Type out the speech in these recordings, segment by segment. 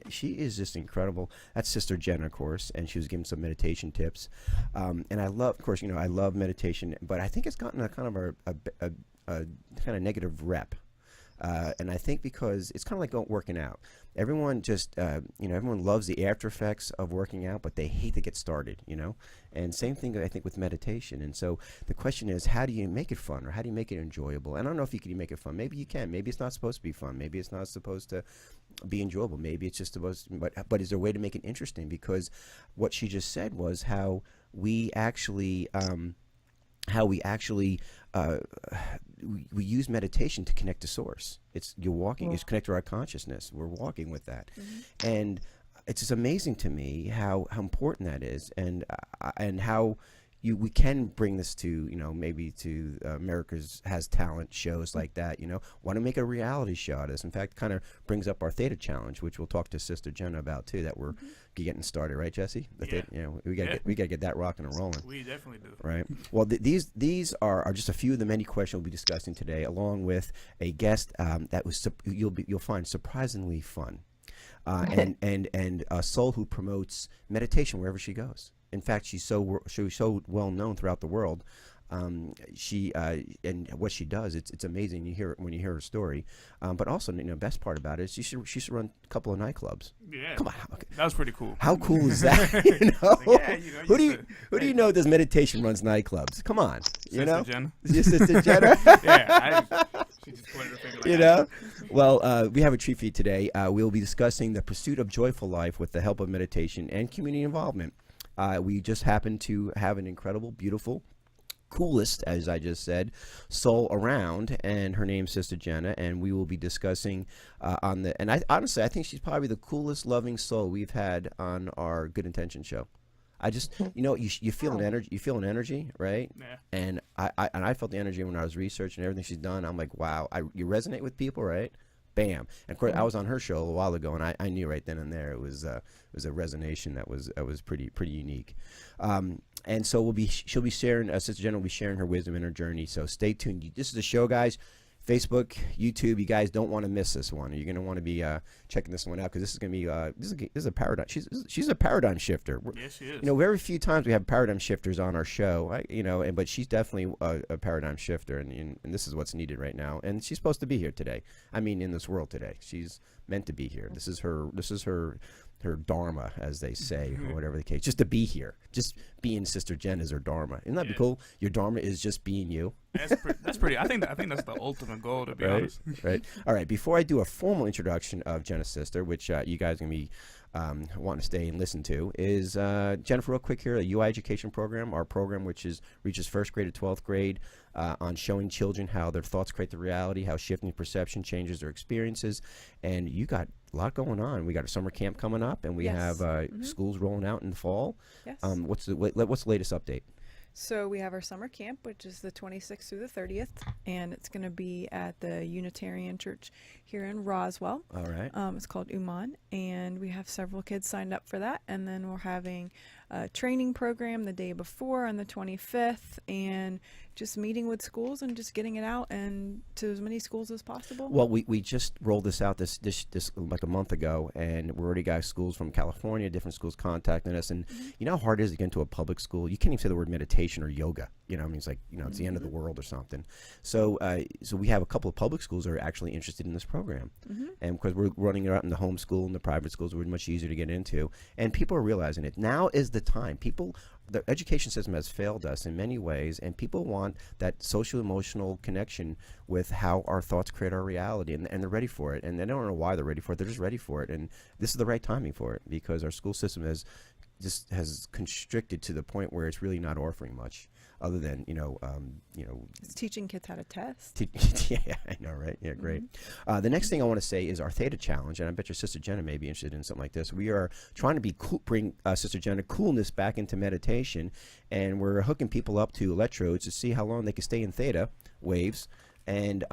she is just incredible. That's Sister Jenna, of course, and she was giving some meditation tips. And I love, of course, I love meditation, but I think it's gotten a kind of a kind of negative rep. And I think because it's kind of like working out. Everyone just, everyone loves the after effects of working out, but they hate to get started, And same thing, I think, with meditation. And so the question is, how do you make it fun, or how do you make it enjoyable? And I don't know if you can make it fun. Maybe you can. Maybe it's not supposed to be fun. Maybe it's not supposed to be enjoyable. Maybe it's just supposed to, but is there a way to make it interesting? Because what she just said was how we actually we use meditation to connect to source. You're walking, it's connect to our consciousness. We're walking with that. And it's just amazing to me how important that is, and how we can bring this to, maybe to America's Has Talent shows like that, want to make a reality show out of this. In fact, kind of brings up our Theta Challenge, which we'll talk to Sister Jenna about too, that we're getting started, right, Jesse? We gotta get that rocking and rolling. We definitely do. Right. Well, these are just a few of the many questions we'll be discussing today, along with a guest that was you'll find surprisingly fun, and a soul who promotes meditation wherever she goes. In fact, she's so well known throughout the world. And what she does, it's amazing. When you hear her story. But also, best part about it is she used to run a couple of nightclubs. Yeah, come on, that was pretty cool. How cool is that? Who do you know does meditation runs nightclubs? Come on, Sister Jenna. Your Sister Jenna. She just pointed her finger like Well, we have a treat for you today. We'll be discussing the pursuit of joyful life with the help of meditation and community involvement. We just happen to have an incredible, beautiful, coolest, as I just said, soul around, and her name's Sister Jenna, and we will be discussing and honestly, I think she's probably the coolest, loving soul we've had on our Good Intention show. I just, you feel an energy, right? Yeah. And I felt the energy when I was researching everything she's done. I'm like, wow, you resonate with people, right? Bam. And of course, I was on her show a while ago, and I knew right then and there it was a resonation that was pretty unique. And so she'll be sharing, Sister Jenna will be sharing her wisdom and her journey. So stay tuned. This is the show, guys. Facebook, YouTube, you guys don't want to miss this one. You're going to want to be checking this one out, because this is going to be this is a paradigm. She's a paradigm shifter. Yes, she is. Very few times we have paradigm shifters on our show. But she's definitely a paradigm shifter, and this is what's needed right now. And she's supposed to be here today. I mean, in this world today, she's meant to be here. This is her dharma, as they say, or whatever the case. Just to be here, just being Sister Jen is her dharma. Isn't that be cool? Your dharma is just being you. That's pretty. I think that's the ultimate goal, to be honest. Right. All right. Before I do a formal introduction of Jenna's sister, which you guys are gonna be want to stay and listen to, is Jennifer, real quick here, a UI education program, our program which reaches first grade to 12th grade, on showing children how their thoughts create the reality, how shifting perception changes their experiences. And you got a lot going on. We got a summer camp coming up, and we have schools rolling out in the fall. Yes. What's the latest update? So we have our summer camp, which is the 26th through the 30th, and it's going to be at the Unitarian Church here in Roswell. All right. It's called Uman, and we have several kids signed up for that. And then we're having a training program the day before on the 25th, and just meeting with schools and just getting it out and to as many schools as possible. Well, we just rolled this out this like a month ago, and we already got schools from California, different schools contacting us. And you know how hard it is to get into a public school? You can't even say the word meditation or yoga. It's like, it's the end of the world or something. So we have a couple of public schools that are actually interested in this program. And because we're running it out in the home school and the private schools, we're much easier to get into. And people are realizing it. Now is the time. The education system has failed us in many ways, and people want that social emotional connection with how our thoughts create our reality, and they're ready for it. And they don't know why they're ready for it. They're just ready for it. And this is the right timing for it, because our school system has constricted to the point where it's really not offering much other than, it's teaching kids how to test. Yeah, I know, right? Yeah, great. The next thing I want to say is our Theta Challenge, and I bet your Sister Jenna may be interested in something like this. We are trying to bring Sister Jenna coolness back into meditation, and we're hooking people up to electrodes to see how long they can stay in theta waves, and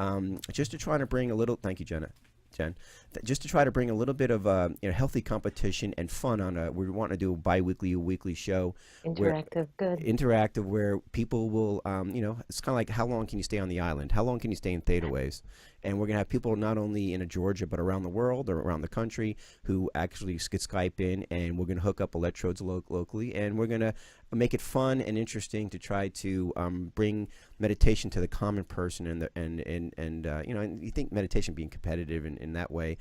just to try to bring a little, thank you, Jenna, Jen, just to try to bring a little bit of healthy competition and fun on we want to do a bi-weekly, a weekly show. Interactive, good. Interactive, where people will, it's kind of like, how long can you stay on the island? How long can you stay in theta waves? And we're going to have people not only in Georgia, but around the world or around the country who actually get Skype in, and we're going to hook up electrodes locally, and we're going to make it fun and interesting to try to bring meditation to the common person. And you think meditation being competitive in that way,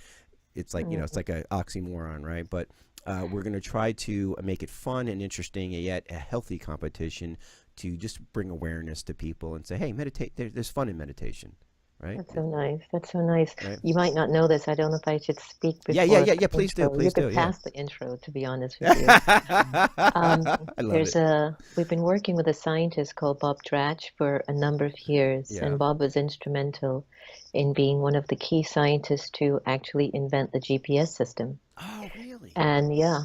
it's like, it's like an oxymoron, right? But we're going to try to make it fun and interesting, and yet a healthy competition to just bring awareness to people and say, hey, meditate. There's fun in meditation. Right? That's so nice. That's so nice. Right. You might not know this. I don't know if I should speak before. Yeah. Please do. You could pass the intro, to be honest with you. I love it. We've been working with a scientist called Bob Dratch for a number of years, and Bob was instrumental in being one of the key scientists to actually invent the GPS system. Oh, really? And yeah.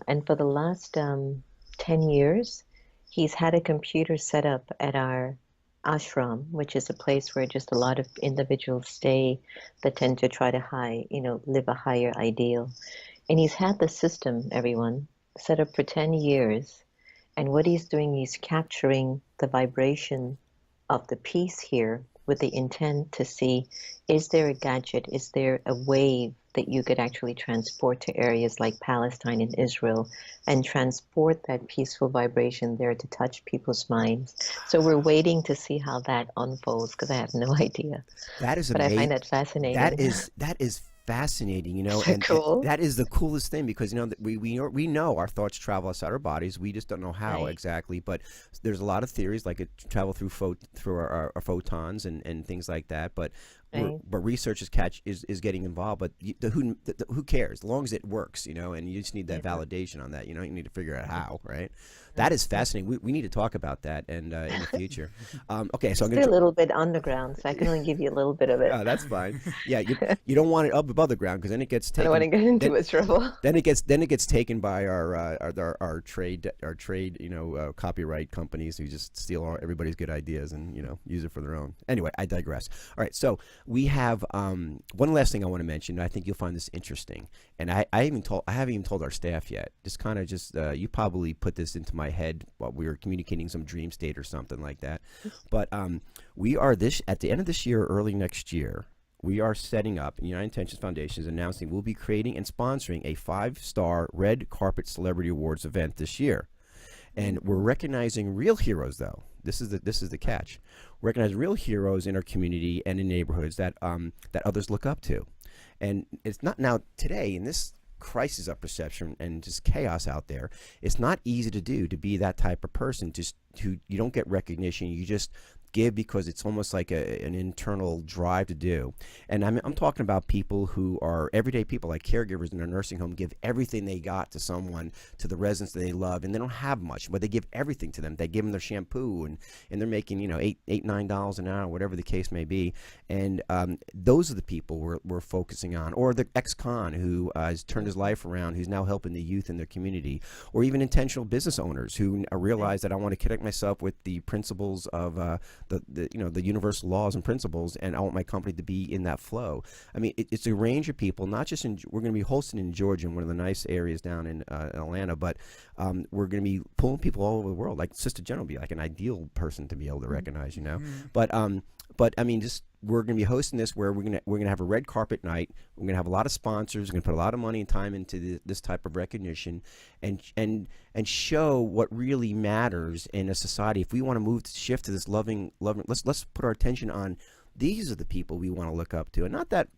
And for the last 10 years, he's had a computer set up at our ashram, which is a place where just a lot of individuals stay that tend to try to live a higher ideal. And he's had the system, everyone, set up for 10 years. And what he's doing, he's capturing the vibration of the peace here with the intent to see, is there a gadget, is there a wave that you could actually transport to areas like Palestine and Israel and transport that peaceful vibration there to touch people's minds. So we're waiting to see how that unfolds, because I have no idea. That is but amazing. I find that fascinating. That is fascinating, and cool. That is the coolest thing, because we know our thoughts travel outside our bodies. We just don't know how exactly, but there's a lot of theories, like it travel through our photons and things like that. But research is getting involved. But who cares? As long as it works, and you just need that validation on that. You need to figure out how, right? That is fascinating. We need to talk about that and in the future. Okay, so I'm going to a little bit underground, so I can only give you a little bit of it. That's fine. Yeah, you don't want it up above the ground, because then it gets taken. I don't want to get into trouble. Then it gets taken by our trade copyright companies who just steal everybody's good ideas and use it for their own. Anyway, I digress. All right, so we have one last thing I want to mention. I think you'll find this interesting, and I haven't even told our staff yet. You probably put this into my head while we were communicating some dream state or something like that. But we are at the end of this year, early next year, we are setting up, United Intentions Foundation is announcing we'll be creating and sponsoring a 5-star red carpet celebrity awards event this year. And we're recognizing real heroes, though. This is the catch. We're recognizing real heroes in our community and in neighborhoods that others look up to. And it's not now today in this crisis of perception and just chaos out there, it's not easy to be that type of person, just who you don't get recognition, you just give because it's almost like an internal drive to do. And I'm talking about people who are everyday people, like caregivers in a nursing home, give everything they got to someone, to the residents that they love, and they don't have much, but they give everything to them. They give them their shampoo, and they're making $8-9 an hour, whatever the case may be. And those are the people we're focusing on. Or the ex-con who has turned his life around, who's now helping the youth in their community. Or even intentional business owners who realize that I want to connect myself with the principles of the universal laws and principles, and I want my company to be in that flow. I mean, it's a range of people, not just we're going to be hosting in Georgia, in one of the nice areas down in Atlanta, but we're going to be pulling people all over the world. Like Sister Jenna will be like an ideal person to be able to recognize, But I mean, just we're going to be hosting this where we're going to have a red carpet night. We're going to have a lot of sponsors. We're going to put a lot of money and time into this type of recognition, and show what really matters in a society. If we want to shift to this loving, let's put our attention on these are the people we want to look up to, and not that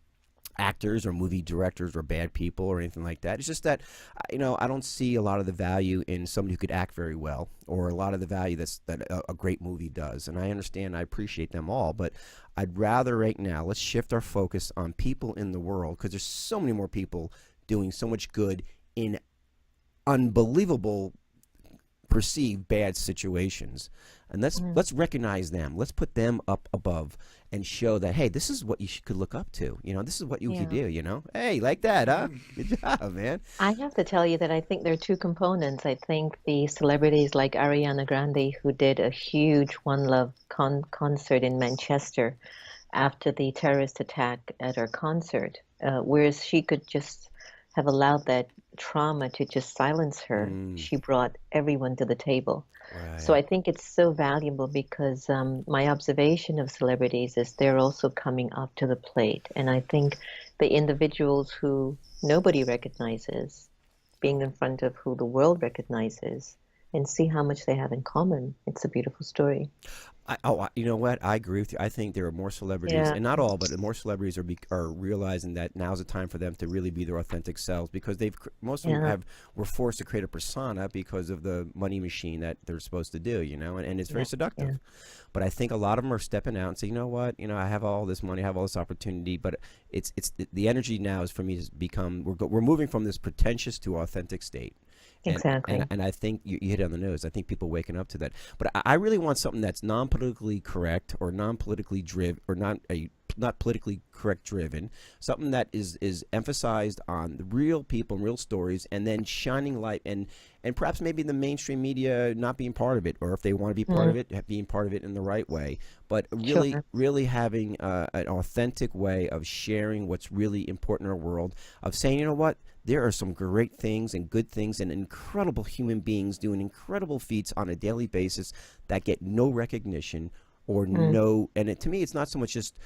actors or movie directors or bad people or anything like that. It's just that, I don't see a lot of the value in somebody who could act very well, or a lot of the value that a great movie does. And I understand, I appreciate them all, but I'd rather right now, let's shift our focus on people in the world, because there's so many more people doing so much good in unbelievable perceived bad situations, and let's recognize them. Let's put them up above and show that, hey, this is what you could look up to. This is what you could do. Hey, like that, huh? Good job, man. I have to tell you that I think there are two components. I think the celebrities like Ariana Grande, who did a huge One Love concert in Manchester after the terrorist attack at her concert, whereas she could just have allowed that trauma to just silence her, Mm, she brought everyone to the table. So right. I think it's so valuable because my observation of celebrities is they're also coming up to the plate. And I think the individuals who nobody recognizes being in front of who the world recognizes and see how much they have in common, it's a beautiful story. You know what? I agree with you. I think there are more celebrities, Yeah, and not all, but more celebrities are realizing that now's the time for them to really be their authentic selves because most of them yeah, were forced to create a persona because of the money machine that they're supposed to do, and it's very yeah, yeah. seductive. But I think a lot of them are stepping out and say, you know what? I have all this money, I have all this opportunity, but the energy now is for me to become we're moving from this pretentious to authentic state. And, and Exactly. and I think you hit it on the nose. I think people waking up to that. But I really want something that's non-politically correct or non-politically driven or not politically correct driven. Something that is emphasized on the real people and real stories, and then shining light and perhaps maybe the mainstream media not being part of it, or if they want to be part Mm, of it, being part of it in the right way. But really, sure. really having an authentic way of sharing what's really important in our world. Of saying, you know what, there are some great things and good things and incredible human beings doing incredible feats on a daily basis that get no recognition or Mm, no. And to me, it's not so much just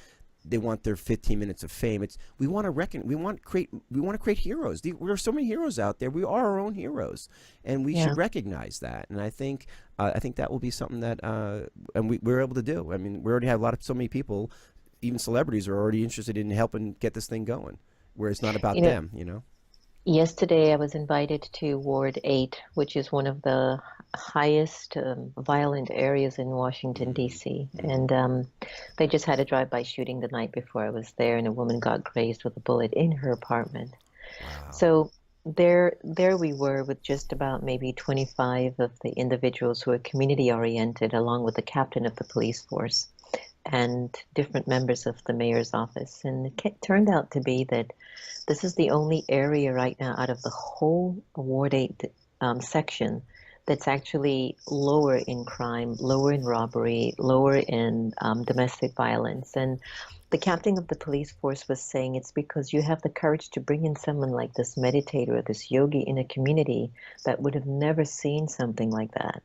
they want their 15 minutes of fame. It's we want to create heroes. There are so many heroes out there. We are our own heroes, and we yeah. should recognize that. And I think that will be something that and we're able to do. I mean, we already have so many people, even celebrities, are already interested in helping get this thing going, where it's not about You know, them. yesterday I was invited to Ward 8, which is one of the highest violent areas in Washington, Mm, D.C. mm, And they just had a drive-by shooting the night before I was there, and a woman got grazed with a bullet in her apartment. wow. So there we were with just about maybe 25 of the individuals who are community oriented, along with the captain of the police force and different members of the mayor's office. And it turned out to be that this is the only area right now out of the whole Ward 8 section that's actually lower in crime, lower in robbery, lower in domestic violence. And the captain of the police force was saying it's because you have the courage to bring in someone like this meditator or this yogi in a community that would have never seen something like that.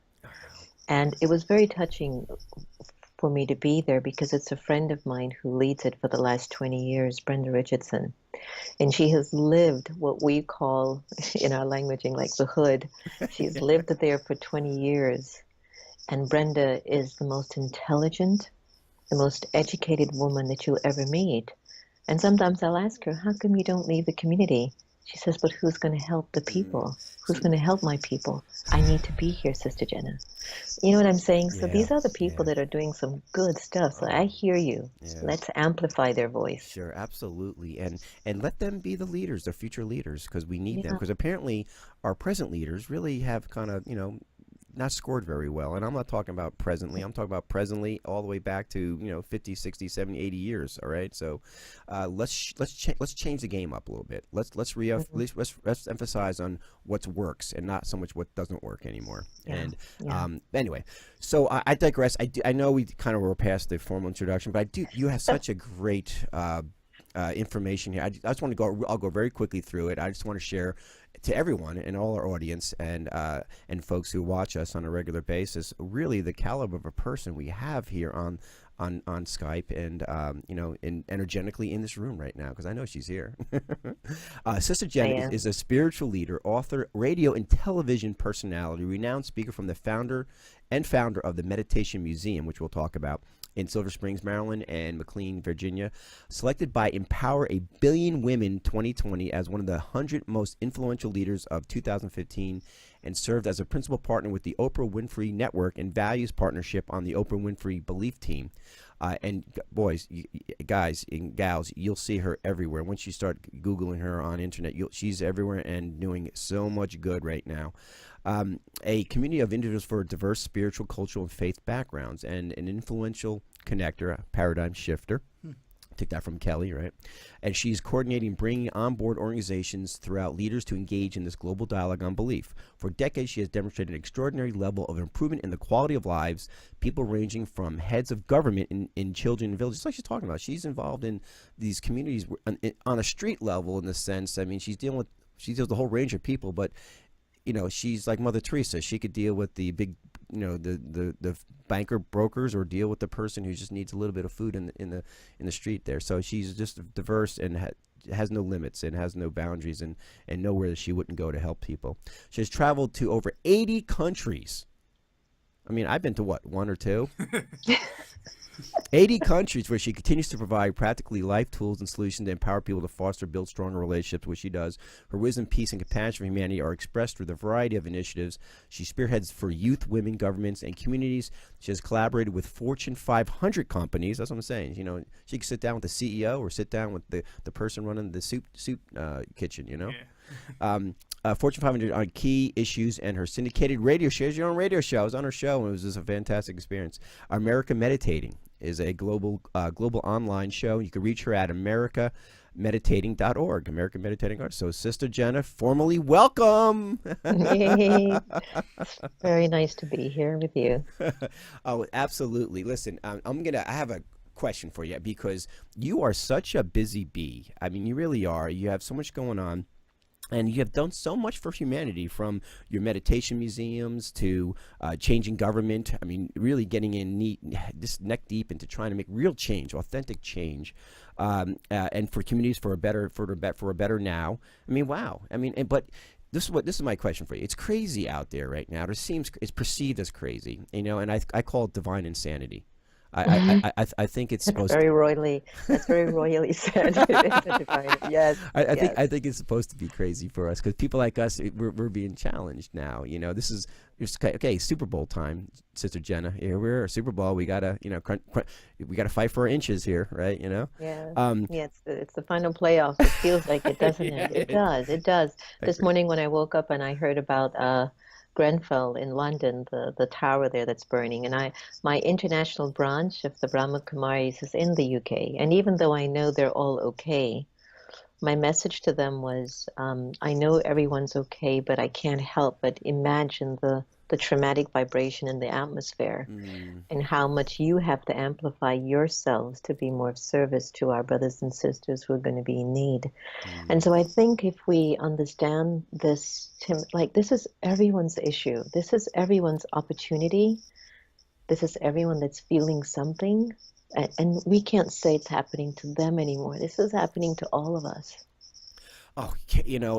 And it was very touching for me to be there because it's a friend of mine who leads it for the last 20 years, Brenda Richardson. And she has lived what we call in our languaging like the hood. She's lived there for 20 years. And Brenda is the most intelligent, the most educated woman that you'll ever meet. And sometimes I'll ask her, how come you don't leave the community? She says, but who's going to help the Mm. people? Who's See, going to help my people? I need to be here, Sister Jenna. You know what I'm saying? So yeah, these are the people yeah. that are doing some good stuff. So Oh, I hear you. yeah. Let's amplify their voice. Sure, absolutely, and let them be the leaders, the future leaders, because we need them. Yeah. Because apparently, our present leaders really have kind of not scored very well. And I'm not talking about presently. I'm talking about presently all the way back to 50, 60, 70, 80 years. All right, so let's change the game up a little bit. Mhm. Let's emphasize on what works and not so much what doesn't work anymore. Yeah. And Yeah. anyway, so I digress. I know we kind of were past the formal introduction, but you have such a great information here. I just want to go. I'll go very quickly through it. I just want to share to everyone and all our audience and folks who watch us on a regular basis, really the caliber of a person we have here on Skype and energetically in this room right now, because I know she's here. Sister I Jenna is am. a spiritual leader, author, radio and television personality, renowned speaker from the founder of the Meditation Museum, which we'll talk about, in Silver Springs, Maryland, and McLean, Virginia. Selected by Empower a Billion Women 2020 as one of the 100 most influential leaders of 2015, and served as a principal partner with the Oprah Winfrey Network and Values Partnership on the Oprah Winfrey Belief Team. And boys, guys and gals, you'll see her everywhere. Once you start Googling her on internet, she's everywhere and doing so much good right now. A community of individuals for diverse spiritual, cultural, and faith backgrounds, and an influential connector, a paradigm shifter. Took that from Kelly, right? And she's coordinating bringing on board organizations throughout leaders to engage in this global dialogue on belief. For decades, she has demonstrated an extraordinary level of improvement in the quality of lives, people ranging from heads of government in children and villages, like she's talking about. She's involved in these communities on a street level, in the sense, I mean, she deals with a whole range of people, but she's like Mother Teresa. She could deal with the big, the banker brokers, or deal with the person who just needs a little bit of food in the street there. So she's just diverse and has no limits and has no boundaries, and nowhere that she wouldn't go to help people. She has traveled to over 80 countries. I mean, I've been to what, one or two? 80 countries, where she continues to provide practically life tools and solutions to empower people to foster, build stronger relationships, which she does. Her wisdom, peace, and compassion for humanity are expressed through the variety of initiatives she spearheads for youth, women, governments, and communities. She has collaborated with Fortune 500 companies. That's what I'm saying. She can sit down with the CEO or sit down with the person running the soup kitchen. Yeah. Fortune 500 on key issues, and her syndicated radio show. She has her own radio show. I was on her show, and it was just a fantastic experience. America Meditating is a global online show. You can reach her at americameditating.org. American Meditating Art. So, Sister Jenna, formally welcome. Yay. It's very nice to be here with you. Oh, absolutely. Listen, I have a question for you, because you are such a busy bee. I mean, you really are. You have so much going on. And you have done so much for humanity, from your meditation museums to changing government. I mean, really getting in just neck deep into trying to make real change, authentic change, and for communities for a better now. I mean, wow. I mean, but this is my question for you. It's crazy out there right now. It's perceived as crazy, and I call it divine insanity. I think it's supposed That's very royally said. Yes. I think it's supposed to be crazy for us, because people like us, we're being challenged now. This is okay. Super Bowl time, Sister Jenna. Here we're Super Bowl. We gotta we gotta fight for our inches here, right? Yeah. It's the final playoff. It feels like it, doesn't it? It does. It does. This morning when I woke up and I heard about Grenfell in London, the tower there that's burning. And my international branch of the Brahma Kumaris is in the UK. And even though I know they're all okay, my message to them was, I know everyone's okay, but I can't help but imagine the traumatic vibration in the atmosphere, and how much you have to amplify yourselves to be more of service to our brothers and sisters who are going to be in need. And so I think if we understand this, this is everyone's issue. This is everyone's opportunity. This is everyone that's feeling something. And we can't say it's happening to them anymore. This is happening to all of us. Oh,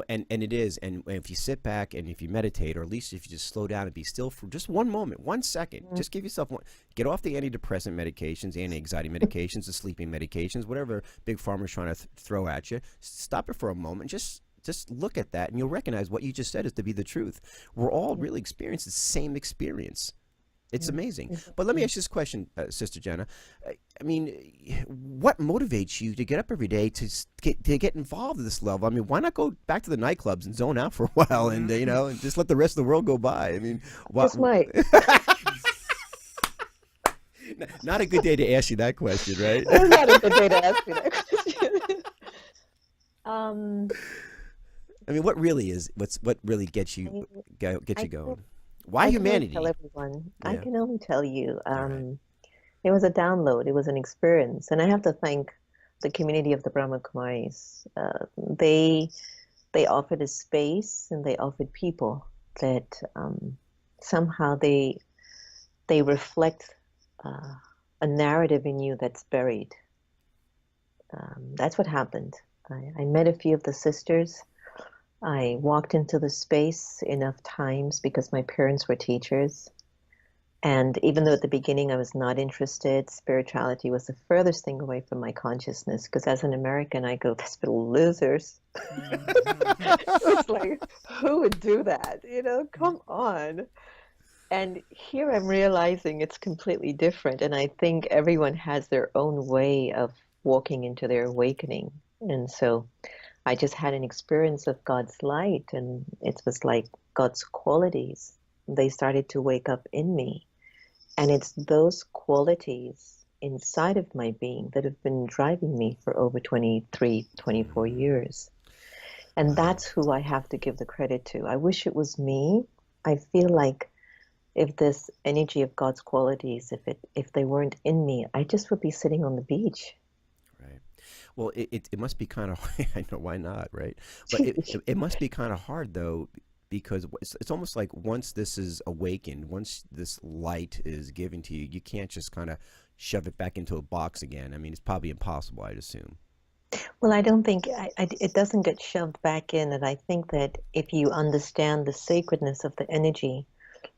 and it is. And if you sit back and if you meditate, or at least if you just slow down and be still for just one moment, 1 second, just give yourself get off the antidepressant medications, anti-anxiety medications, the sleeping medications, whatever Big Pharma's trying to throw at you. Stop it for a moment. Just look at that, and you'll recognize what you just said is to be the truth. We're all really experiencing the same experience. It's amazing. But let me ask you this question, Sister Jenna. I mean, what motivates you to get up every day to get involved at this level? I mean, why not go back to the nightclubs and zone out for a while, and and just let the rest of the world go by? I mean, This might. Not a good day to ask you that question, right? Not a good day to ask me that question. I mean, what really gets you going? Why humanity? I can only tell you. It was a download. It was an experience, and I have to thank the community of the Brahma Kumaris. They offered a space, and they offered people that somehow they reflect a narrative in you that's buried. That's what happened. I met a few of the sisters. I walked into the space enough times because my parents were teachers. And even though at the beginning I was not interested, spirituality was the furthest thing away from my consciousness, because as an American, I go, these little losers. It's like, who would do that? Come on. And here I'm realizing it's completely different. And I think everyone has their own way of walking into their awakening. And so I just had an experience of God's light, and it was like God's qualities. They started to wake up in me. And it's those qualities inside of my being that have been driving me for over 23, 24 years. And that's who I have to give the credit to. I wish it was me. I feel like if this energy of God's qualities, if they weren't in me, I just would be sitting on the beach. Right. Well, it must be kind of, I know, why not, right? But it must be kind of hard, though, because it's almost like once this is awakened, once this light is given to you, you can't just kind of shove it back into a box again. I mean, it's probably impossible, I'd assume. Well, I don't think it doesn't get shoved back in. And I think that if you understand the sacredness of the energy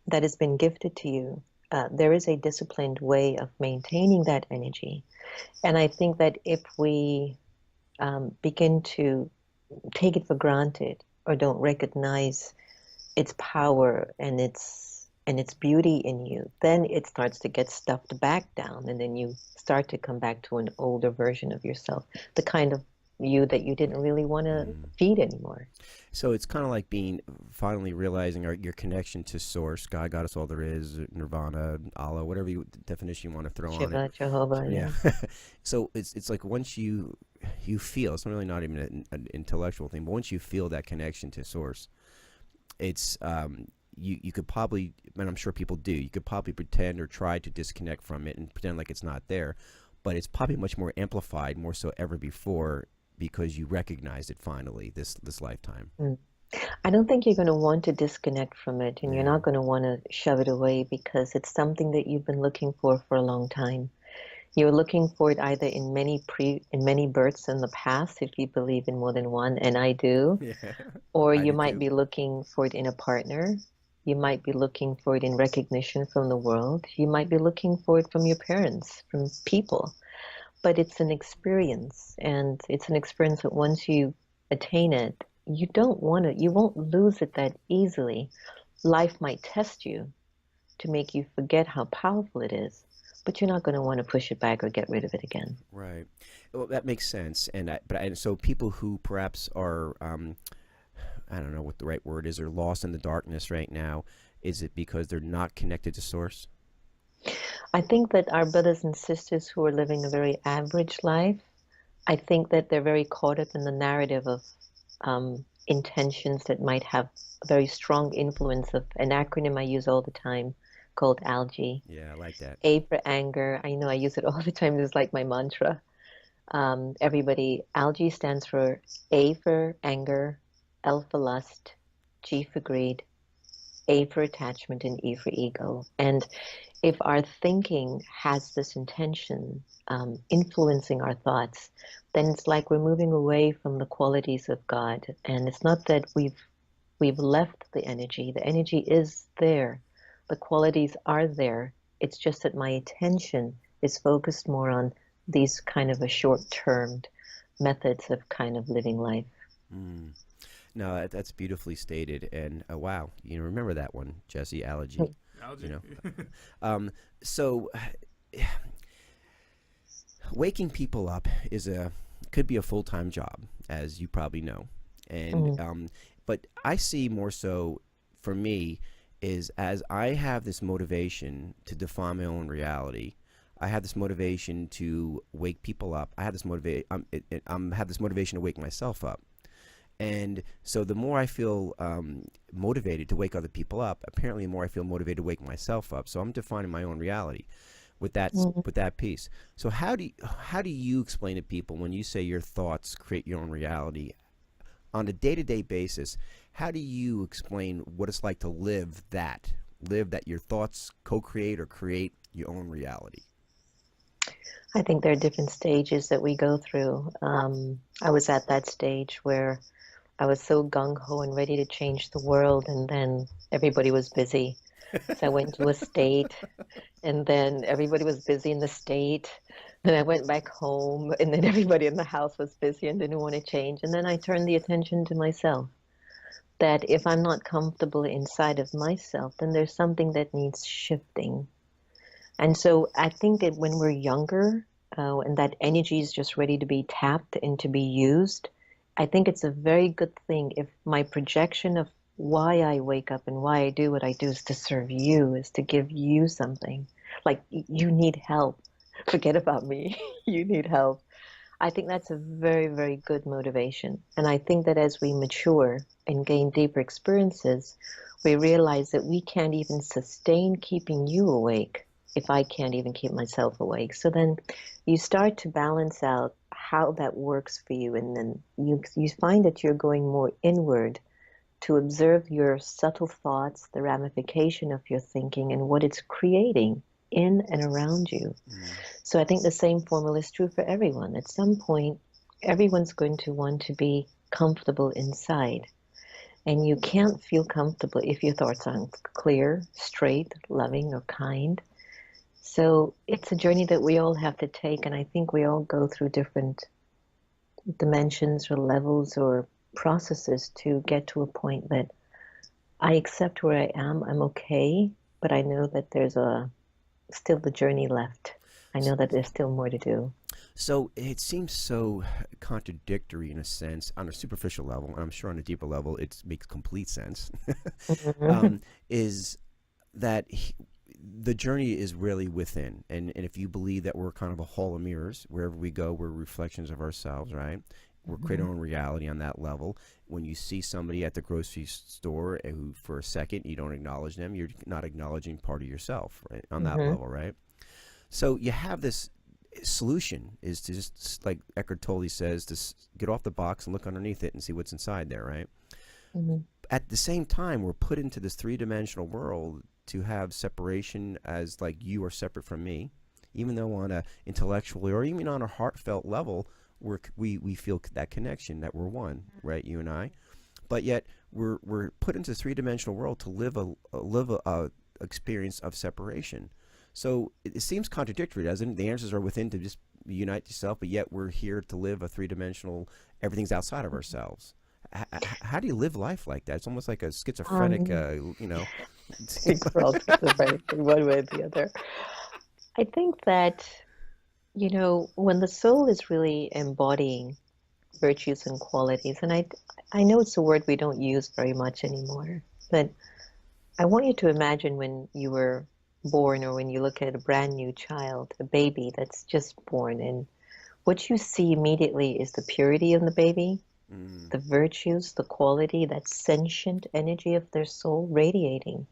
that has been gifted to you, there is a disciplined way of maintaining that energy. And I think that if we begin to take it for granted or don't recognize its power and its beauty in you, then it starts to get stuffed back down, and then you start to come back to an older version of yourself, the kind of you that you didn't really want to feed anymore. So it's kind of like finally realizing your connection to Source, God, Goddess, all there is, Nirvana, Allah, whatever definition you want to throw on Shiva, it. Jehovah, Yeah. So it's like once you feel, it's really not even an intellectual thing, but once you feel that connection to Source, it's you could probably, and I'm sure people do, you could probably pretend or try to disconnect from it and pretend like it's not there, but it's probably much more amplified, more so ever before, because you recognize it finally this lifetime. I don't think you're going to want to disconnect from it, and Yeah. you're not going to want to shove it away, because it's something that you've been looking for a long time. You're looking for it either in many births in the past, if you believe in more than one, and I do, Yeah. or I you do might too. be looking for it in a partner. You might be looking for it in recognition from the world. You might be looking for it from your parents, from people. But it's an experience, and it's an experience that once you attain it, you won't lose it that easily. Life might test you to make you forget how powerful it is, but you're not going to want to push it back or get rid of it again. Right. Well, that makes sense. And so people who perhaps are, I don't know what the right word is, are lost in the darkness right now, is it because they're not connected to Source? I think that our brothers and sisters who are living a very average life, I think that they're very caught up in the narrative of intentions that might have a very strong influence of an acronym I use all the time called ALGE. Yeah, I like that. A for anger. I know I use it all the time. It's like my mantra. Everybody, ALGE stands for A for anger, L for lust, G for greed, A for attachment, and E for ego. And if our thinking has this intention influencing our thoughts, then it's like we're moving away from the qualities of God. And it's not that we've left the energy. The energy is there. The qualities are there. It's just that my attention is focused more on these kind of a short-term methods of kind of living life. Mm. No, that's beautifully stated. And wow, remember that one, Jesse, allergy. Algae. So waking people up could be a full-time job, as you probably know. And but I see more so, for me, is as I have this motivation to define my own reality, I have this motivation to wake people up. I have this have this motivation to wake myself up. And so the more I feel motivated to wake other people up, apparently the more I feel motivated to wake myself up. So I'm defining my own reality with that piece. So how do you explain to people when you say your thoughts create your own reality on a day-to-day basis? How do you explain what it's like to live that your thoughts co-create or create your own reality? I think there are different stages that we go through. I was at that stage where I was so gung-ho and ready to change the world, and then everybody was busy. So I went to a state, and then everybody was busy in the state. Then I went back home, and then everybody in the house was busy and didn't want to change. And then I turned the attention to myself, that if I'm not comfortable inside of myself, then there's something that needs shifting. And so I think that when we're younger, and that energy is just ready to be tapped and to be used, I think it's a very good thing if my projection of why I wake up and why I do what I do is to serve you, is to give you something. Like, you need help. Forget about me. You need help. I think that's a very, very good motivation. And I think that as we mature and gain deeper experiences, we realize that we can't even sustain keeping you awake if I can't even keep myself awake. So then you start to balance out how that works for you. And then you find that you're going more inward to observe your subtle thoughts, the ramification of your thinking, and what it's creating in and around you. So I think the same formula is true for everyone. At some point, everyone's going to want to be comfortable inside. And you can't feel comfortable if your thoughts aren't clear, straight, loving, or kind. So it's a journey that we all have to take, and I think we all go through different dimensions or levels or processes to get to a point that I accept where I am, I'm okay, but I know that there's still the journey left. I know that there's still more to do. So it seems so contradictory in a sense on a superficial level, and I'm sure on a deeper level it makes complete sense, is that the journey is really within. And if you believe that we're kind of a hall of mirrors, wherever we go, we're reflections of ourselves, right? We're creating our own reality on that level. When you see somebody at the grocery store who for a second you don't acknowledge them, you're not acknowledging part of yourself, right? On that level, right? So you have this solution is to just, like Eckhart Tolle says, to get off the box and look underneath it and see what's inside there, right? At the same time, we're put into this three-dimensional world to have separation as like you are separate from me, even though on a intellectual or even on a heartfelt level, we feel that connection that we're one, right? You and I, but yet we're put into this three-dimensional world to live a experience of separation. So it seems contradictory, doesn't it? The answers are within to just unite yourself, but yet we're here to live a three-dimensional. Everything's outside of ourselves. How do you live life like that? It's almost like a schizophrenic, Schizophrenic, one way or the other. I think that, when the soul is really embodying virtues and qualities, and I know it's a word we don't use very much anymore, but I want you to imagine when you were born, or when you look at a brand new child, a baby that's just born, and what you see immediately is the purity of the baby, the virtues, the quality, that sentient energy of their soul radiating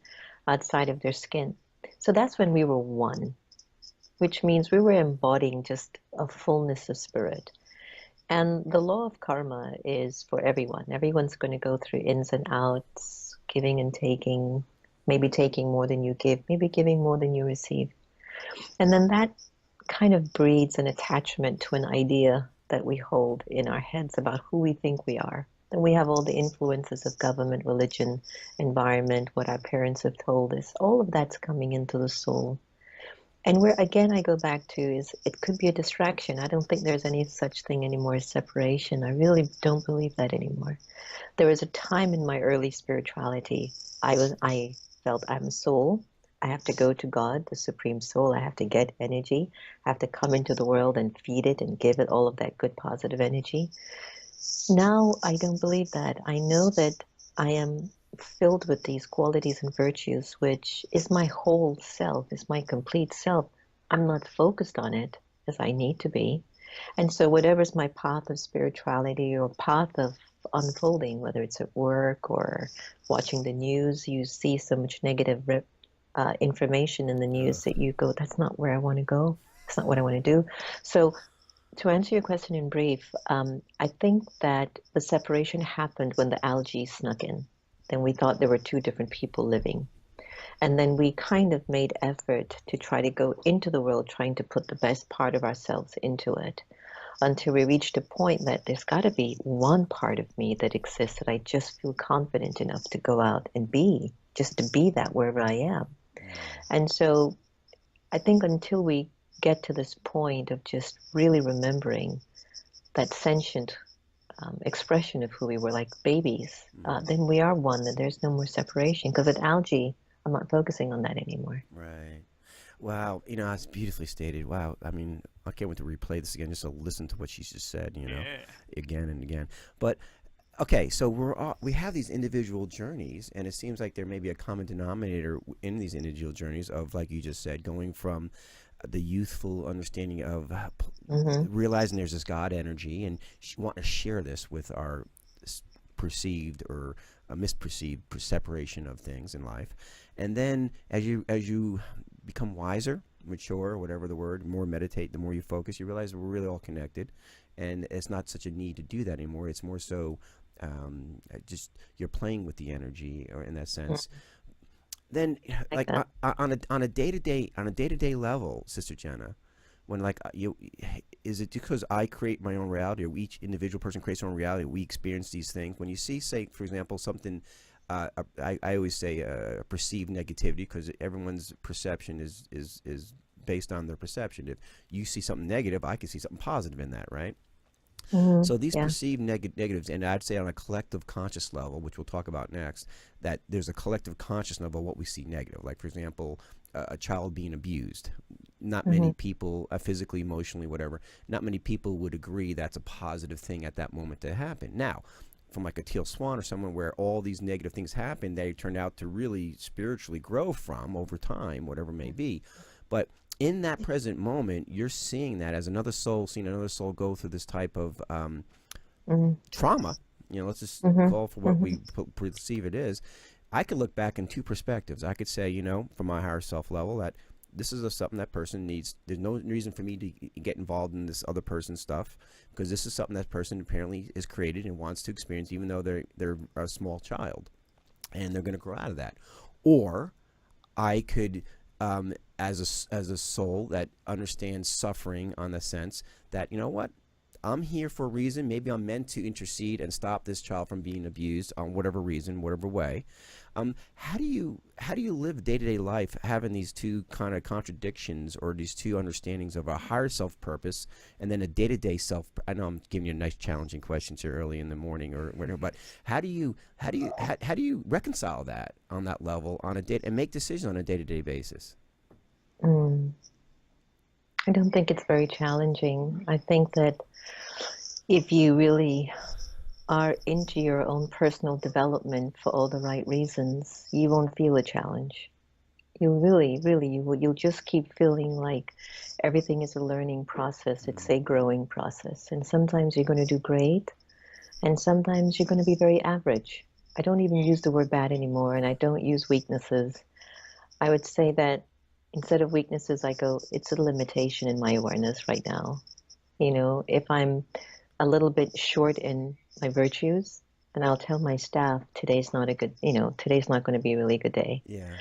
outside of their skin. So that's when we were one, which means we were embodying just a fullness of spirit. And the law of karma is for everyone. Everyone's going to go through ins and outs, giving and taking, maybe taking more than you give, maybe giving more than you receive. And then that kind of breeds an attachment to an idea that we hold in our heads about who we think we are. And we have all the influences of government, religion, environment, what our parents have told us. All of that's coming into the soul. And where, again, I go back to is it could be a distraction. I don't think there's any such thing anymore as separation. I really don't believe that anymore. There was a time in my early spirituality, I felt I'm a soul. I have to go to God, the Supreme Soul. I have to get energy. I have to come into the world and feed it and give it all of that good positive energy. Now I don't believe that. I know that I am filled with these qualities and virtues, which is my whole self, is my complete self. I'm not focused on it as I need to be. And so whatever's my path of spirituality or path of unfolding, whether it's at work or watching the news, you see so much negative information in the news that you go, that's not where I want to go. That's not what I want to do. So to answer your question in brief, I think that the separation happened when the algae snuck in. Then we thought there were two different people living. And then we kind of made effort to try to go into the world, trying to put the best part of ourselves into it, until we reached a point that there's got to be one part of me that exists that I just feel confident enough to go out and be, just to be that wherever I am. And so I think until we get to this point of just really remembering that sentient expression of who we were, like babies, then we are one, and there's no more separation. Because with algae, I'm not focusing on that anymore. Right. Wow. It's beautifully stated. Wow. I mean, I can't wait to replay this again just to listen to what she just said, again and again. But okay, so we have these individual journeys, and it seems like there may be a common denominator in these individual journeys of, like you just said, going from the youthful understanding of Mm-hmm. realizing there's this God energy, and want to share this with our perceived or a misperceived separation of things in life. And then as you become wiser, mature, whatever the word, more meditate, the more you focus, you realize we're really all connected, and it's not such a need to do that anymore. It's more so just you're playing with the energy, or in that sense. Then, Like like that. on a day-to-day level, Sister Jenna, when like is it because I create my own reality, or each individual person creates their own reality, we experience these things? When you see, say, for example, something, I always say perceived negativity, because everyone's perception is based on their perception. If you see something negative, I can see something positive in that, right? Mm-hmm. So these Yeah. perceived negatives, and I'd say on a collective conscious level, which we'll talk about next, that there's a collective consciousness of what we see negative. Like, for example, a child being abused. Not Mm-hmm. many people, physically, emotionally, whatever, not many people would agree that's a positive thing at that moment to happen. Now, from like a teal swan or someone where all these negative things happen, they turn out to really spiritually grow from over time, whatever it may be. But in that present moment, you're seeing that as another soul, seeing another soul go through this type of Mm-hmm. trauma. Let's just Mm-hmm. call for what we perceive it is. I could look back in two perspectives. I could say, from my higher self level, that this is something that person needs. There's no reason for me to get involved in this other person's stuff, because this is something that person apparently is created and wants to experience, even though they're a small child, and they're going to grow out of that. Or I could, as a soul that understands suffering, on the sense that, what, I'm here for a reason. Maybe I'm meant to intercede and stop this child from being abused on whatever reason, whatever way. How do you live day-to-day life having these two kind of contradictions, or these two understandings of a higher self purpose and then a day-to-day self? I know I'm giving you nice challenging questions here early in the morning or whatever, but how do you reconcile that on that level on a day, and make decisions on a day-to-day basis? Mm. I don't think it's very challenging. I think that if you really are into your own personal development for all the right reasons, you won't feel a challenge. You really, really, you'll just keep feeling like everything is a learning process. It's a growing process. And sometimes you're going to do great, and sometimes you're going to be very average. I don't even use the word bad anymore, and I don't use weaknesses. I would say that instead of weaknesses, I go, it's a limitation in my awareness right now. If I'm a little bit short in my virtues, and I'll tell my staff, today's not going to be a really good day. Yeah.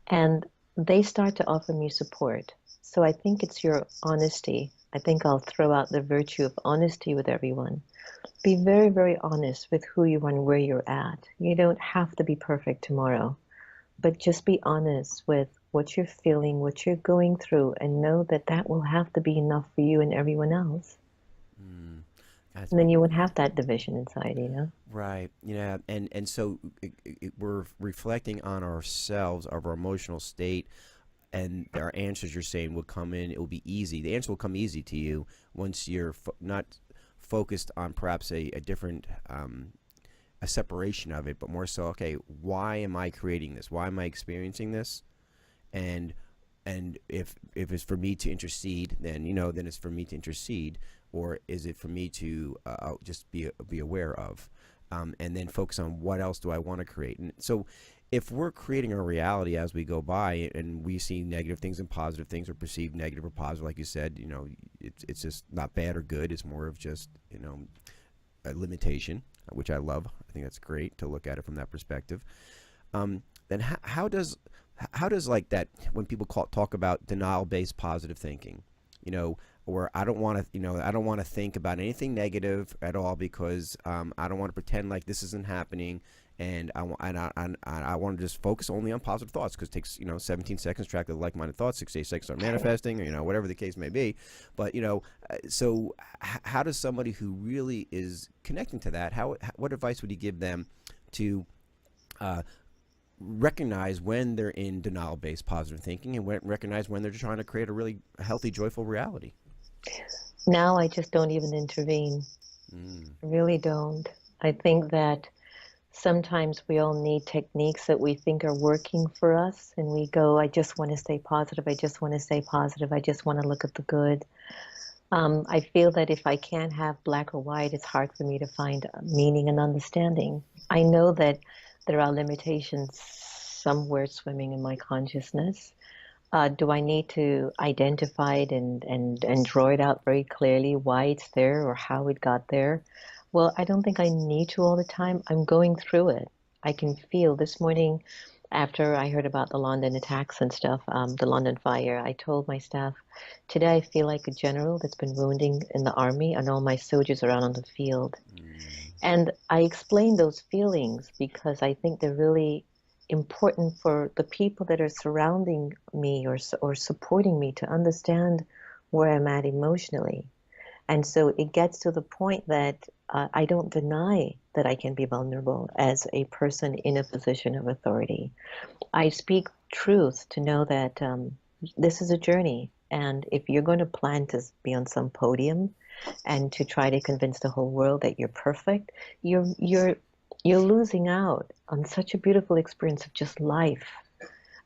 And they start to offer me support. So I think it's your honesty. I think I'll throw out the virtue of honesty with everyone. Be very, very honest with who you are and where you're at. You don't have to be perfect tomorrow, but just be honest with what you're feeling, what you're going through, and know that that will have to be enough for you and everyone else. That's And then you won't have that division inside. right. Yeah. And so we're reflecting on ourselves, of our emotional state, and our answers, you're saying, will come in. It will be easy. The answer will come easy to you once you're not focused on perhaps a different, a separation of it, but more so, okay, why am I creating this? Why am I experiencing this? And if it's for me to intercede, then then it's for me to intercede, or is it for me to just be aware of, and then focus on what else do I want to create? And so, if we're creating our reality as we go by, and we see negative things and positive things, or perceived negative or positive, like you said, it's just not bad or good. It's more of just a limitation, which I love. I think that's great to look at it from that perspective. Then how does like that, when people talk about denial-based positive thinking, or I don't want to think about anything negative at all, because I don't want to pretend like this isn't happening, and I want to just focus only on positive thoughts, because it takes 17 seconds to track the like-minded thoughts, 68 seconds start manifesting, or whatever the case may be. But so how does somebody who really is connecting to that, what advice would you give them to recognize when they're in denial-based positive thinking, and recognize when they're just trying to create a really healthy, joyful reality? Now I just don't even intervene. I really don't. I think that sometimes we all need techniques that we think are working for us, and we go, I just want to stay positive, I just want to stay positive, I just want to look at the good. I feel that if I can't have black or white, it's hard for me to find meaning and understanding. I know that there are limitations somewhere swimming in my consciousness. Do I need to identify it and draw it out very clearly why it's there or how it got there? Well, I don't think I need to all the time. I'm going through it. I can feel this morning after I heard about the London attacks and stuff, the London fire, I told my staff, today I feel like a general that's been wounding in the army and all my soldiers are out on the field. And I explained those feelings because I think they're really important for the people that are surrounding me or supporting me to understand where I'm at emotionally. And so it gets to the point that I don't deny that I can be vulnerable as a person in a position of authority. I speak truth to know that this is a journey. And if you're going to plan to be on some podium and to try to convince the whole world that you're perfect, you're losing out on such a beautiful experience of just life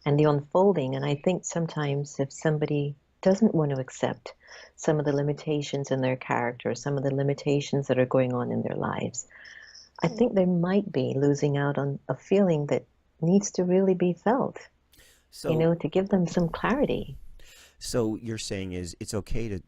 and the unfolding. And I think sometimes if somebody doesn't want to accept some of the limitations in their character, some of the limitations that are going on in their lives, I think they might be losing out on a feeling that needs to really be felt, So, to give them some clarity. so you're saying is it's okay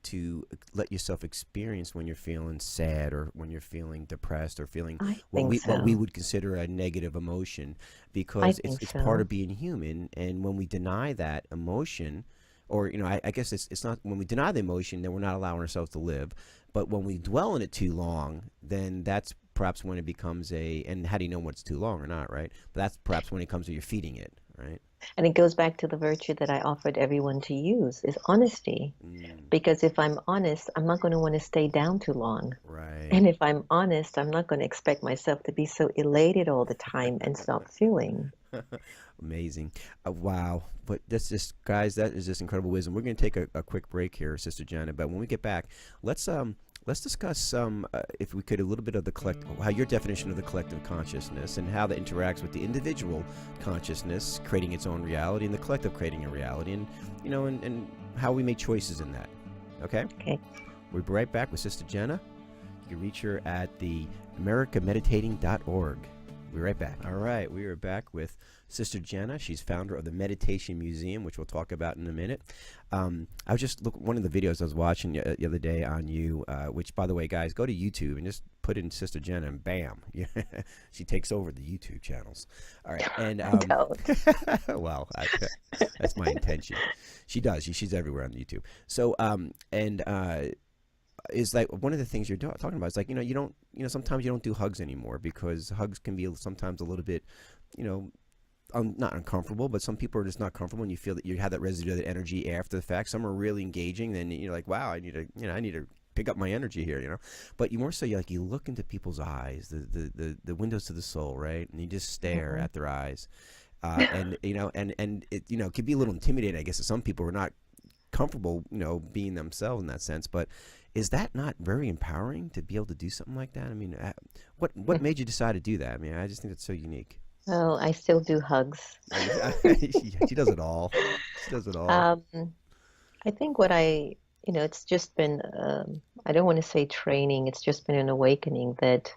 to let yourself experience when you're feeling sad or when you're feeling depressed or feeling I what think what we so. would consider a negative emotion, I because think it's part so. of being human. And when we deny that emotion, or I guess it's not when we deny the emotion, then we're not allowing ourselves to live. But when we dwell in it too long, then that's perhaps when it becomes and how do you know when it's too long or not, right? But that's perhaps when it comes to you're feeding it, right? And it goes back to the virtue that I offered everyone to use is honesty. Mm, Because if I'm honest, I'm not going to want to stay down too long. right. And if I'm honest, I'm not going to expect myself to be so elated all the time and stop feeling. Amazing. Wow. But that's just, guys, that is just incredible wisdom. We're going to take a quick break here, Sister Jenna. But when we get back, let's discuss if we could, a little bit of how your definition of the collective consciousness and how that interacts with the individual consciousness creating its own reality and the collective creating a reality, and and how we make choices in that. Okay? Okay. We'll be right back with Sister Jenna. You can reach her at the americameditating.org. We'll be right back. All right, we are back with Sister Jenna. She's founder of the Meditation Museum, which we'll talk about in a minute. I was just one of the videos I was watching the other day on you, which, by the way, guys, go to YouTube and just put in Sister Jenna, and bam, she takes over the YouTube channels. All right, and Don't. well, that's my intention. She does. She's everywhere on YouTube. So, is like one of the things you're talking about. It's like you don't sometimes you don't do hugs anymore because hugs can be sometimes a little bit not uncomfortable, but some people are just not comfortable, and you feel that you have that residue of that energy after the fact. Some are really engaging, then you're like, wow, I need to pick up my energy here, but you more so you look into people's eyes, the windows to the soul, right? And you just stare Mhm. at their eyes, and it can be a little intimidating, I guess, to some people who are not comfortable, being themselves in that sense. But is that not very empowering to be able to do something like that? I mean, what made you decide to do that? I mean, I just think it's so unique. Well, I still do hugs. She does it all. She does it all. Um, I think it's just been, I don't want to say training, it's just been an awakening that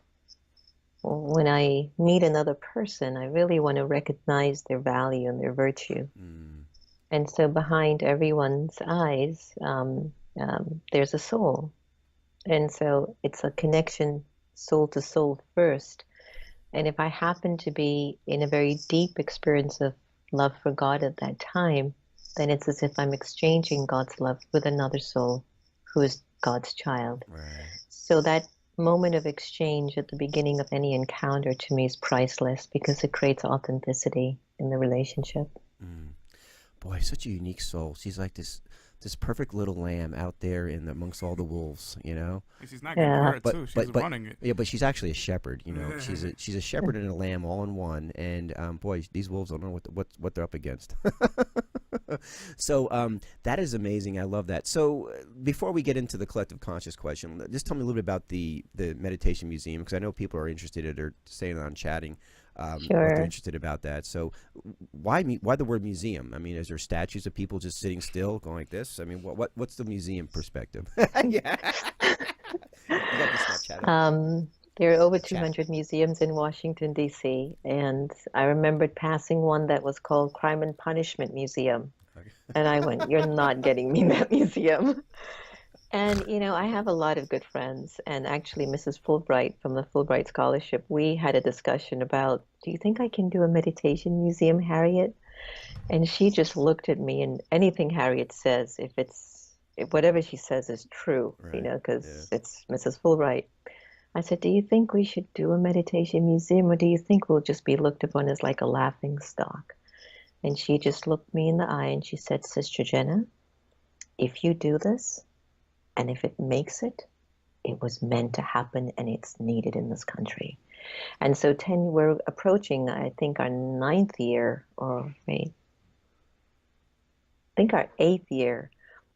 when I meet another person, I really want to recognize their value and their virtue. Mm, And so behind everyone's eyes, there's a soul. And so it's a connection soul to soul first. And if I happen to be in a very deep experience of love for God at that time, then it's as if I'm exchanging God's love with another soul who is God's child. right. So that moment of exchange at the beginning of any encounter to me is priceless because it creates authenticity in the relationship. Mm. Boy, such a unique soul. She's like this perfect little lamb out there amongst all the wolves, She's not getting Yeah. hurt too. She's running it. Yeah, but she's actually a shepherd. She's a shepherd and a lamb all in one. And boy, these wolves don't know what they're up against. So that is amazing. I love that. So before we get into the collective conscious question, just tell me a little bit about the meditation museum, because I know people are interested in, or staying on chatting, what they're Sure. interested about that. So why the word museum? I mean, is there statues of people just sitting still going like this? I mean, what's the museum perspective? Yeah. You got the Snapchat up. There are over Chat. 200 museums in Washington, D.C., and I remembered passing one that was called Crime and Punishment Museum. Okay. And I went, you're not getting me in that museum. And, I have a lot of good friends. And actually, Mrs. Fulbright from the Fulbright Scholarship, we had a discussion about, do you think I can do a meditation museum, Harriet? And she just looked at me, and anything Harriet says, if whatever she says is true, Right. because Yeah. it's Mrs. Fulbright. I said, do you think we should do a meditation museum, or do you think we'll just be looked upon as like a laughing stock? And she just looked me in the eye and she said, Sister Jenna, if you do this, and if it makes it, it was meant to happen and it's needed in this country. And so we're approaching, I think, our 9th year, or wait, I think our 8th year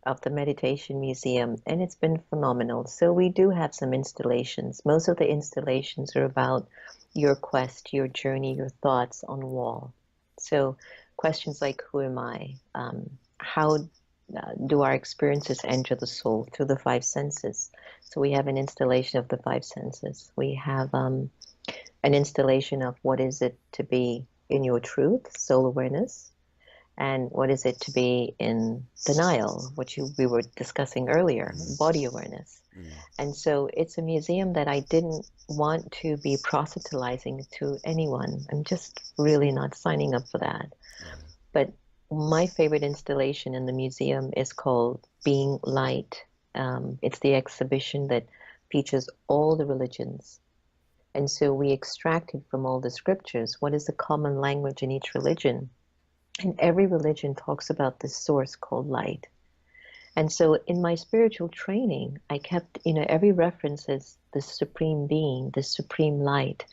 of the Meditation Museum, and it's been phenomenal. So we do have some installations. Most of the installations are about your quest, your journey, your thoughts on wall. So questions like, who am I? How do our experiences enter the soul? Through the 5 senses. So we have an installation of the 5 senses. We have an installation of what is it to be in your truth, soul awareness, and what is it to be in denial, which we were discussing earlier, body awareness. And so it's a museum that I didn't want to be proselytizing to anyone. I'm just really not signing up for that. But my favorite installation in the museum is called Being Light. It's the exhibition that features all the religions. And so we extracted from all the scriptures what is the common language in each religion. And every religion talks about this source called light. And so in my spiritual training, I kept, every reference is the supreme being, the supreme light,